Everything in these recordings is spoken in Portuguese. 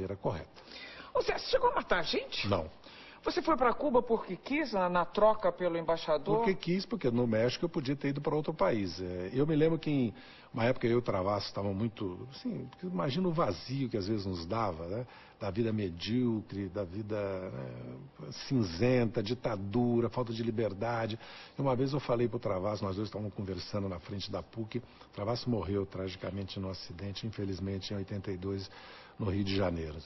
maneira correta. Você chegou a matar gente? Não. Você foi para Cuba porque quis, na troca pelo embaixador? Porque quis, porque no México eu podia ter ido para outro país. Eu me lembro que em uma época eu e o Travassos estavam muito... Assim, imagina o vazio que às vezes nos dava, né? Da vida medíocre, da vida cinzenta, ditadura, falta de liberdade. E uma vez eu falei para o Travassos, nós dois estávamos conversando na frente da PUC, o Travassos morreu tragicamente num acidente, infelizmente em 82, no Rio de Janeiro.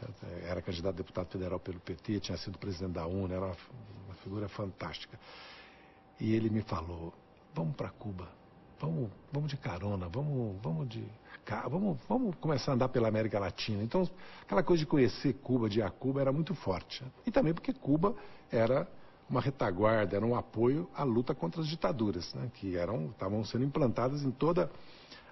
Era candidato a deputado federal pelo PT, tinha sido presidente da UNA, era uma figura fantástica. E ele me falou, vamos para Cuba, vamos de carona, vamos começar a andar pela América Latina. Então, aquela coisa de conhecer Cuba, de ir a Cuba, era muito forte. E também porque Cuba era uma retaguarda, era um apoio à luta contra as ditaduras, né, que estavam sendo implantadas em toda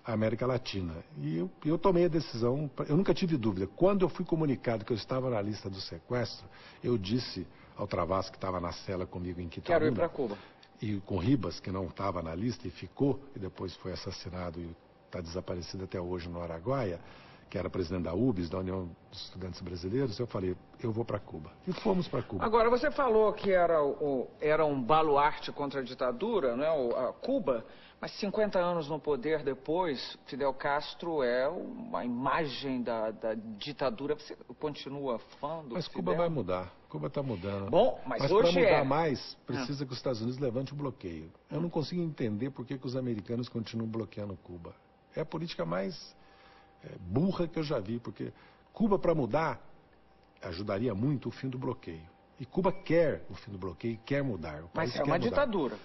a América Latina. E eu tomei a decisão, eu nunca tive dúvida. Quando eu fui comunicado que eu estava na lista do sequestro, eu disse ao Travassos, que estava na cela comigo em Quitabuna... Quero ir para Cuba. E com Ribas, que não estava na lista e ficou, e depois foi assassinado e está desaparecido até hoje no Araguaia, que era presidente da UBS, da União dos Estudantes Brasileiros, eu falei, eu vou para Cuba. E fomos para Cuba. Agora, você falou que era um baluarte contra a ditadura, né, a Cuba, mas 50 anos no poder depois, Fidel Castro é uma imagem da ditadura. Você continua fã do Mas Fidel? Cuba vai mudar. Cuba está mudando. Bom, mas hoje para mudar mais, precisa que os Estados Unidos levante o bloqueio. Eu não consigo entender por que os americanos continuam bloqueando Cuba. É a política mais burra que eu já vi, porque Cuba, para mudar, ajudaria muito o fim do bloqueio. E Cuba quer o fim do bloqueio, quer mudar. Mas é uma ditadura.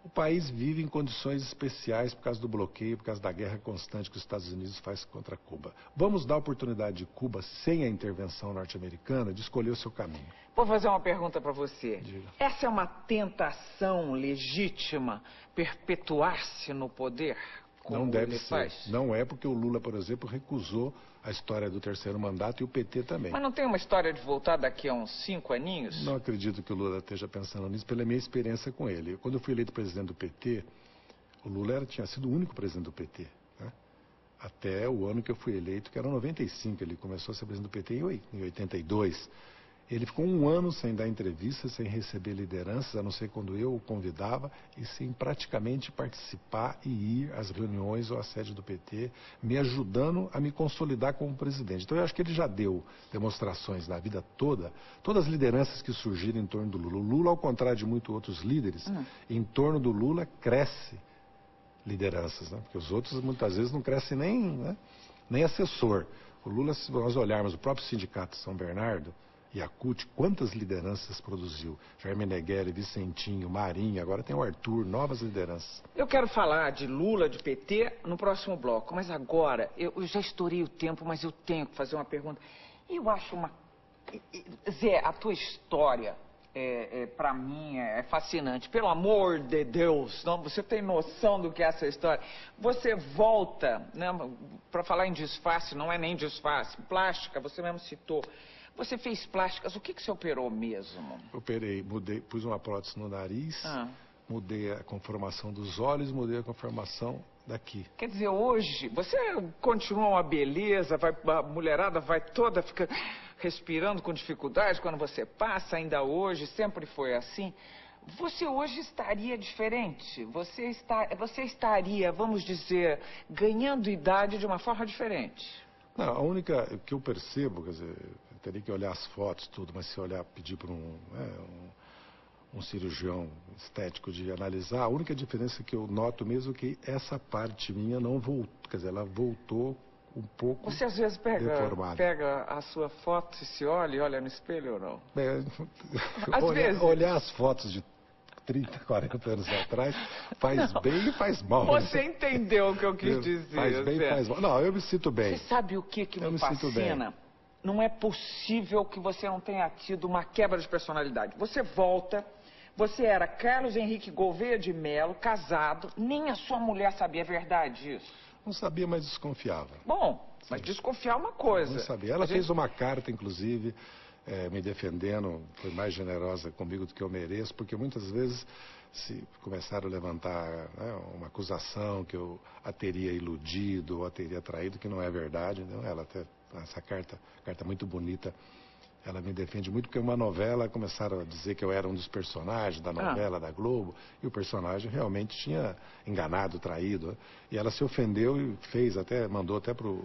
O país vive em condições especiais por causa do bloqueio, por causa da guerra constante que os Estados Unidos faz contra Cuba. Vamos dar a oportunidade de Cuba, sem a intervenção norte-americana, de escolher o seu caminho. Vou fazer uma pergunta para você. Diga. Essa é uma tentação legítima, perpetuar-se no poder? Como Não deve ele ser. faz? Não é, porque o Lula, por exemplo, recusou a história do terceiro mandato e o PT também. Mas não tem uma história de voltar daqui a uns 5 aninhos? Não acredito que o Lula esteja pensando nisso, pela minha experiência com ele. Quando eu fui eleito presidente do PT, o Lula tinha sido o único presidente do PT, né? Até o ano que eu fui eleito, que era 95, ele começou a ser presidente do PT em 82. Ele ficou um ano sem dar entrevista, sem receber lideranças, a não ser quando eu o convidava, e sem praticamente participar e ir às reuniões ou à sede do PT, me ajudando a me consolidar como presidente. Então eu acho que ele já deu demonstrações na vida toda, todas as lideranças que surgiram em torno do Lula. O Lula, ao contrário de muitos outros líderes, em torno do Lula cresce lideranças, né? Porque os outros muitas vezes não crescem nem assessor. O Lula, se nós olharmos o próprio sindicato de São Bernardo, e a CUT, quantas lideranças produziu? Jair Meneghelli, Vicentinho, Marinho, agora tem o Arthur, novas lideranças. Eu quero falar de Lula, de PT, no próximo bloco. Mas agora, eu já estourei o tempo, mas eu tenho que fazer uma pergunta. Eu acho uma... Zé, a tua história, pra mim, é fascinante. Pelo amor de Deus, não? Você tem noção do que é essa história? Você volta, né, pra falar em disfarce, não é nem disfarce, plástica, você mesmo citou. Você fez plásticas, o que você operou mesmo? Operei, pus uma prótese no nariz, mudei a conformação dos olhos, mudei a conformação daqui. Quer dizer, hoje, você continua uma beleza, a mulherada vai toda ficar respirando com dificuldade quando você passa, ainda hoje, sempre foi assim. Você hoje estaria diferente, você estaria, vamos dizer, ganhando idade de uma forma diferente. Não, a única que eu percebo, quer dizer, eu teria que olhar as fotos, tudo, mas se olhar, pedir para um cirurgião estético de analisar, a única diferença que eu noto mesmo é que essa parte minha não voltou, quer dizer, ela voltou um pouco. Você às vezes deformada. pega a sua foto e se olha no espelho ou não? Às vezes. Olhar as fotos de 30, 40 anos atrás, faz bem e faz mal. Você entendeu o que eu quis dizer. Faz bem e faz mal. Não, eu me sinto bem. Você sabe o que me fascina? Não é possível que você não tenha tido uma quebra de personalidade. Você volta, você era Carlos Henrique Gouveia de Mello, casado, nem a sua mulher sabia a verdade isso. Não sabia, mas desconfiava. Bom, mas desconfiar é uma coisa. Não sabia. Ela fez uma carta, inclusive, me defendendo, foi mais generosa comigo do que eu mereço, porque muitas vezes se começaram a levantar uma acusação que eu a teria iludido ou a teria traído, que não é verdade, né? Ela até essa carta muito bonita. Ela me defende muito porque uma novela, começaram a dizer que eu era um dos personagens da novela da Globo, e o personagem realmente tinha enganado, traído. E ela se ofendeu e mandou até pro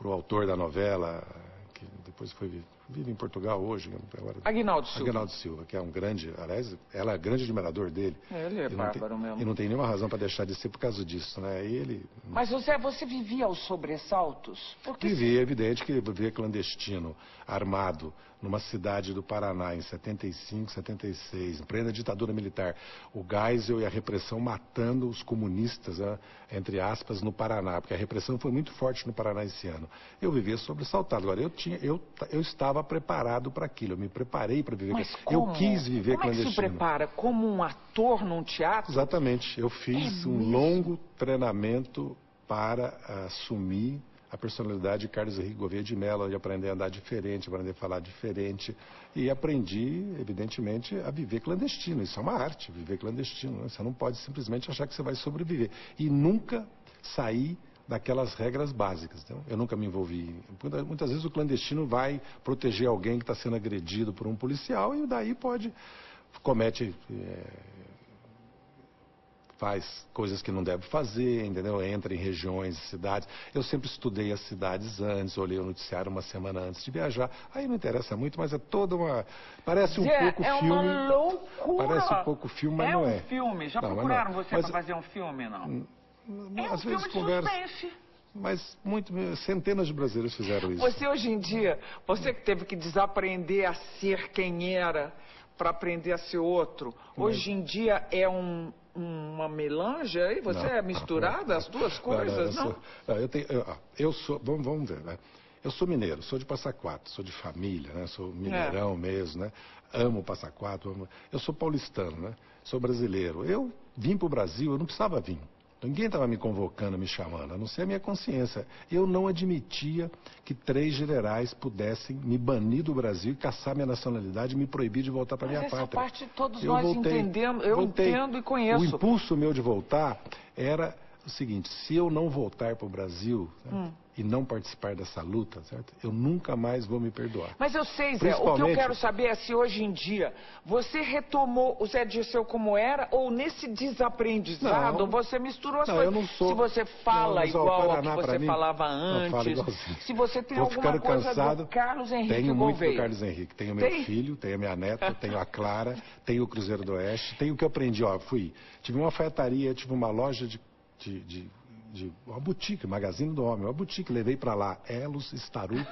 autor da novela, que depois vive em Portugal hoje. Agora, Aguinaldo Silva. Aguinaldo Silva, que é um grande, aliás, ela é grande admirador dele. Ele é bárbaro mesmo. E não tem nenhuma razão para deixar de ser por causa disso, né? E ele... Mas, José, você vivia aos sobressaltos? Vivia, evidente que vivia clandestino, armado, numa cidade do Paraná, em 75, 76, em plena ditadura militar. O Geisel e a repressão matando os comunistas, né, entre aspas, no Paraná, porque a repressão foi muito forte no Paraná esse ano. Eu vivia sobressaltado. Agora, eu estava preparado para aquilo, eu me preparei para viver. Mas como? Eu quis viver como clandestino. Como é que se prepara? Como um ator num teatro? Exatamente. Eu fiz um longo treinamento para assumir a personalidade de Carlos Henrique Gouveia de Mello, de aprender a andar diferente, aprender a falar diferente. E aprendi, evidentemente, a viver clandestino. Isso é uma arte, viver clandestino, né? Você não pode simplesmente achar que você vai sobreviver. E nunca sair daquelas regras básicas. Então, eu nunca me envolvi. Muitas vezes o clandestino vai proteger alguém que está sendo agredido por um policial e daí comete... faz coisas que não deve fazer, entendeu? Entra em regiões, cidades. Eu sempre estudei as cidades antes, olhei o noticiário uma semana antes de viajar. Aí não interessa muito, mas é toda uma... Parece um pouco filme. É uma loucura. Parece um pouco filme, mas não é. É um filme. Já procuraram você para fazer um filme, não? É um filme de suspense. Mas centenas de brasileiros fizeram isso. Você hoje em dia, você que teve que desaprender a ser quem era para aprender a ser outro, hoje em dia é uma melange aí? Você é misturada as duas coisas, não? Eu sou, vamos ver, né? Eu sou mineiro, sou de Passa Quatro, sou de família, né? Sou mineirão mesmo, né? Amo Passa Quatro, eu sou paulistano, né? Sou brasileiro. Eu vim para o Brasil, eu não precisava vir. Ninguém estava me convocando, me chamando, a não ser a minha consciência. Eu não admitia que 3 generais pudessem me banir do Brasil e caçar minha nacionalidade e me proibir de voltar para minha pátria. Essa parte todos nós entendemos, eu entendo e conheço. O impulso meu de voltar era o seguinte: se eu não voltar para o Brasil e não participar dessa luta, certo? Eu nunca mais vou me perdoar. Mas eu sei, Zé, o que eu quero saber é se hoje em dia você retomou o Zé Dirceu como era ou nesse desaprendizado você misturou as coisas. Eu não sou. Se você fala igual ao que você falava antes, se você tem alguma coisa do Carlos Henrique Gouveia. Tenho muito do Carlos Henrique. Tenho meu filho, tenho a minha neta, tenho a Clara, tenho o Cruzeiro do Oeste, tenho o que eu aprendi. Tive uma alfaiataria, tive uma loja de uma boutique, Magazine do Homem, uma boutique, levei para lá Elos, Starup,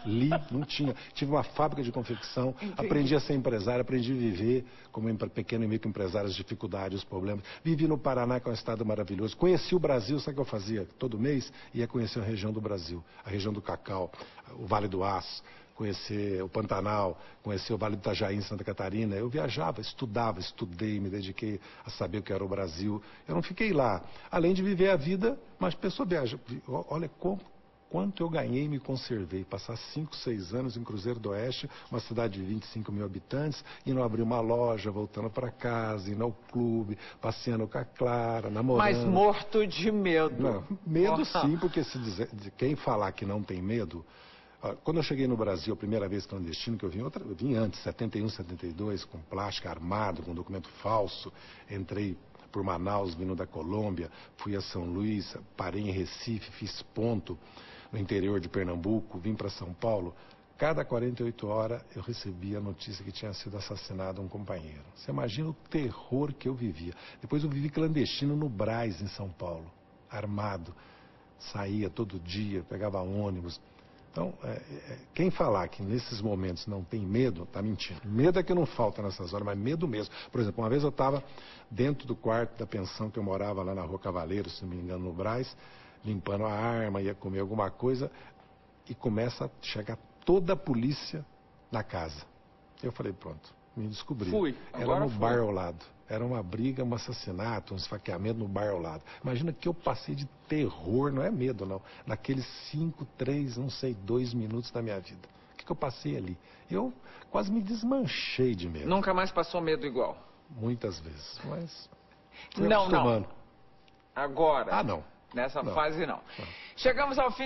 Li, não tinha. Tive uma fábrica de confecção, aprendi a ser empresário, aprendi a viver como pequeno e microempresário, as dificuldades, os problemas. Vivi no Paraná, que é um estado maravilhoso. Conheci o Brasil, sabe o que eu fazia? Todo mês ia conhecer a região do Brasil, a região do Cacau, o Vale do Aço, conhecer o Pantanal, conhecer o Vale do Itajaí em Santa Catarina. Eu viajava, estudava, estudei, me dediquei a saber o que era o Brasil. Eu não fiquei lá. Além de viver a vida, mas pessoa viaja. Olha quanto eu ganhei e me conservei. Passar 5, 6 anos em Cruzeiro do Oeste, uma cidade de 25 mil habitantes, e não abrir uma loja, voltando para casa, indo ao clube, passeando com a Clara, namorando. Mas morto de medo. Não, medo sim, porque quem falar que não tem medo... Quando eu cheguei no Brasil, a primeira vez clandestino que eu vim antes, 71, 72, com plástica, armado, com documento falso. Entrei por Manaus, vindo da Colômbia, fui a São Luís, parei em Recife, fiz ponto no interior de Pernambuco, vim para São Paulo. Cada 48 horas eu recebia a notícia que tinha sido assassinado um companheiro. Você imagina o terror que eu vivia. Depois eu vivi clandestino no Brás, em São Paulo, armado. Saía todo dia, pegava ônibus. Então, quem falar que nesses momentos não tem medo, está mentindo. Medo é que não falta nessas horas, mas medo mesmo. Por exemplo, uma vez eu estava dentro do quarto da pensão que eu morava lá na Rua Cavaleiro, se não me engano, no Brás, limpando a arma, ia comer alguma coisa, e começa a chegar toda a polícia na casa. Eu falei, pronto, me descobri. Era no bar ao lado. Era uma briga, um assassinato, um esfaqueamento no bar ao lado. Imagina que eu passei de terror, não é medo não, naqueles 5, 3, não sei, 2 minutos da minha vida. O que eu passei ali? Eu quase me desmanchei de medo. Nunca mais passou medo igual? Muitas vezes, mas... Não. Agora? Não. Nessa fase não. Chegamos ao fim.